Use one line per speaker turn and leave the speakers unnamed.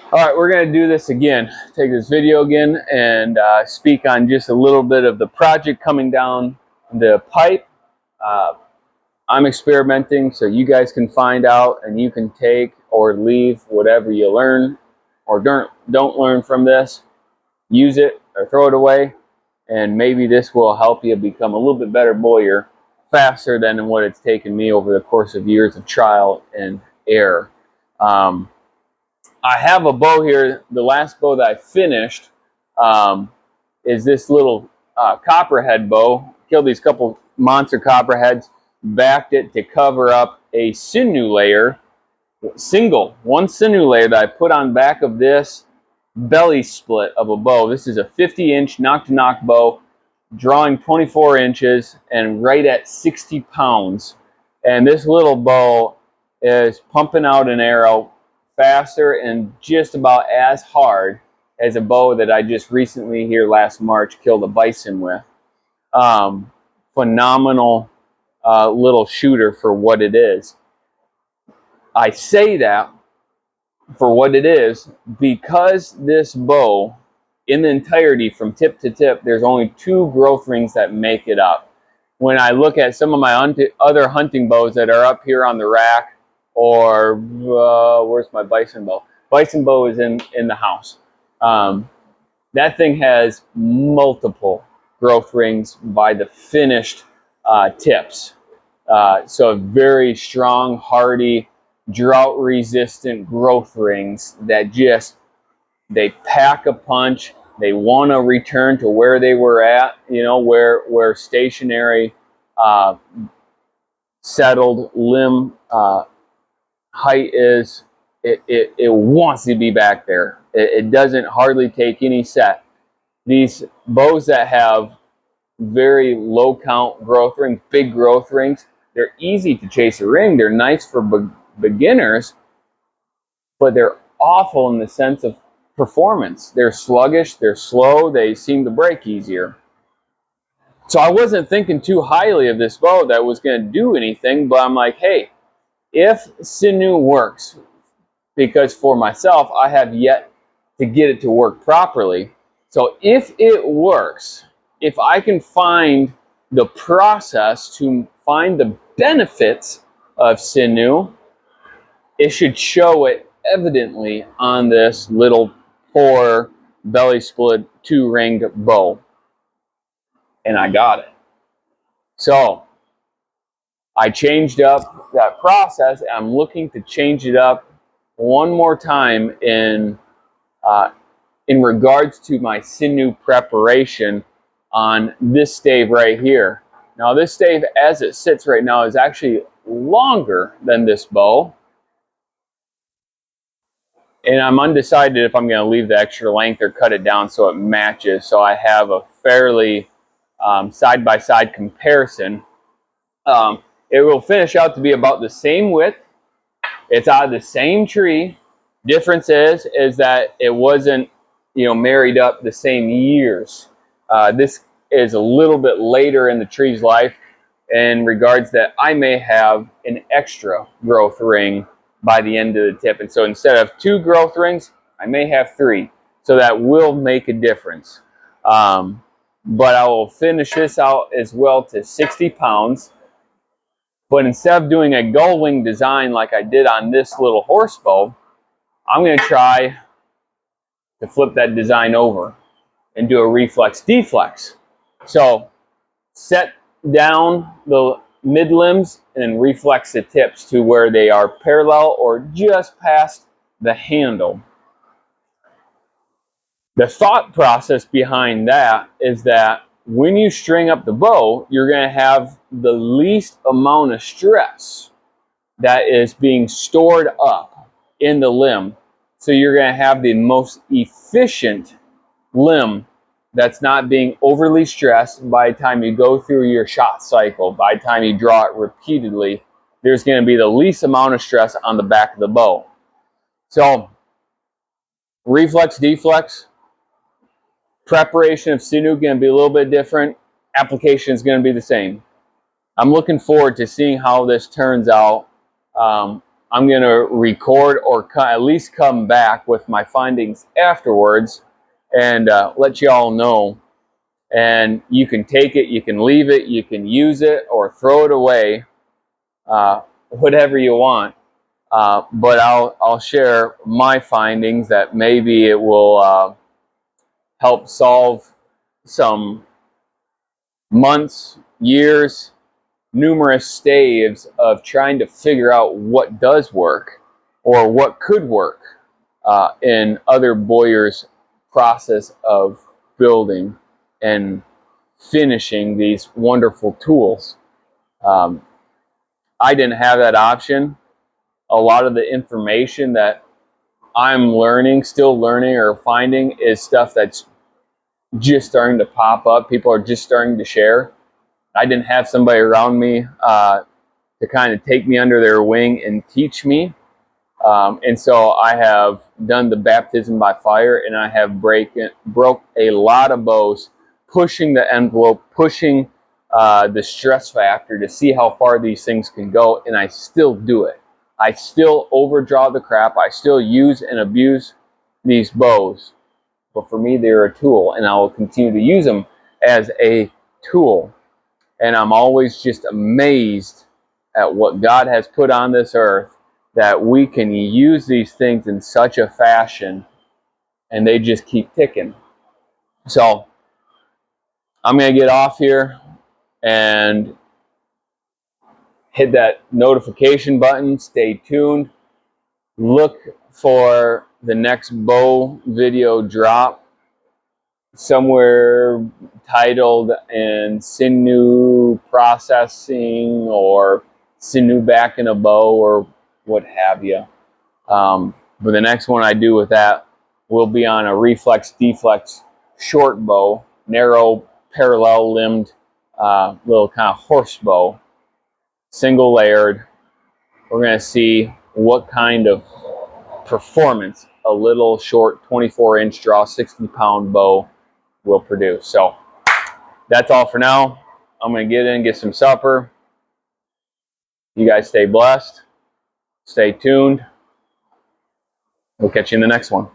All right, we're going to do this again. Take this video again and speak on just a little bit of the project coming down the pipe. Uh, I'm experimenting so you guys can find out and you can take or leave whatever you learn or don't learn from this. Use it or throw it away, and maybe this will help you become a little bit better bowyer faster than what it's taken me over the course of years of trial and error. I have a bow here. The last bow that I finished is this little copperhead bow. Killed these couple monster copperheads, backed it to cover up a sinew layer, one sinew layer that I put on back of this belly split of a bow. This is a 50-inch knock-to-knock bow, drawing 24 inches and right at 60 pounds. And this little bow is pumping out an arrow faster and just about as hard as a bow that I just recently here last March killed a bison with. Phenomenal little shooter for what it is. I say that for what it is because this bow, in the entirety from tip to tip, there's only 2 growth rings that make it up. When I look at some of my other hunting bows that are up here on the rack, or where's my bison bow? Bison bow is in the house. That thing has multiple growth rings by the finished tips. So very strong, hardy, drought-resistant growth rings that they pack a punch. They want to return to where they were at, where stationary, settled limb height is. It wants to be back there. It doesn't hardly take any set. These bows that have very low count growth rings, big growth rings, they're easy to chase a ring. They're nice for beginners, but they're awful in the sense of performance. They're sluggish, they're slow, they seem to break easier. So I wasn't thinking too highly of this bow that was going to do anything, but I'm like, hey, if sinew works, because for myself, I have yet to get it to work properly. So if it works, if I can find the process to find the benefits of sinew, it should show it evidently on this little poor belly split 2-ringed bow. And I got it. So I changed up that process. I'm looking to change it up one more time in regards to my sinew preparation on this stave right here. Now this stave as it sits right now is actually longer than this bow. And I'm undecided if I'm going to leave the extra length or cut it down so it matches. So I have a fairly side-by-side comparison. It will finish out to be about the same width. It's out of the same tree. Difference is that it wasn't, married up the same years. This is a little bit later in the tree's life in regards that I may have an extra growth ring by the end of the tip. And so instead of 2 growth rings, I may have 3. So that will make a difference. But I will finish this out as well to 60 pounds. But instead of doing a gull wing design like I did on this little horse bow, I'm going to try to flip that design over and do a reflex deflex. So set down the mid limbs and reflex the tips to where they are parallel or just past the handle. The thought process behind that is that when you string up the bow, you're going to have the least amount of stress that is being stored up in the limb. So you're going to have the most efficient limb that's not being overly stressed by the time you go through your shot cycle. By the time you draw it repeatedly, there's going to be the least amount of stress on the back of the bow. So reflex, deflex, preparation of sinew is going to be a little bit different. Application is going to be the same. I'm looking forward to seeing how this turns out. I'm going to record or at least come back with my findings afterwards and let you all know. And you can take it, you can leave it, you can use it or throw it away, whatever you want. But I'll share my findings that maybe it will help solve some months, years, numerous staves of trying to figure out what does work or what could work in other bowyers' process of building and finishing these wonderful tools. I didn't have that option. A lot of the information that I'm learning, still learning or finding is stuff that's just starting to pop up. People are just starting to share. I didn't have somebody around me to kind of take me under their wing and teach me. And so I have done the baptism by fire, and I have broke a lot of bows, pushing the envelope, pushing the stress factor to see how far these things can go, and I still do it. I still overdraw the crap. I still use and abuse these bows. But for me, they're a tool, and I will continue to use them as a tool. And I'm always just amazed at what God has put on this earth, that we can use these things in such a fashion, and they just keep ticking. So I'm going to get off here and hit that notification button. Stay tuned. Look for the next bow video drop somewhere titled in sinew processing or sinew back in a bow or what have you. But the next one I do with that will be on a reflex deflex short bow, narrow parallel limbed little kind of horse bow, single layered. We're going to see what kind of performance a little short 24-inch draw 60-pound bow will produce. So that's all for now. I'm going to get in, get some supper. You guys stay blessed. Stay tuned. We'll catch you in the next one.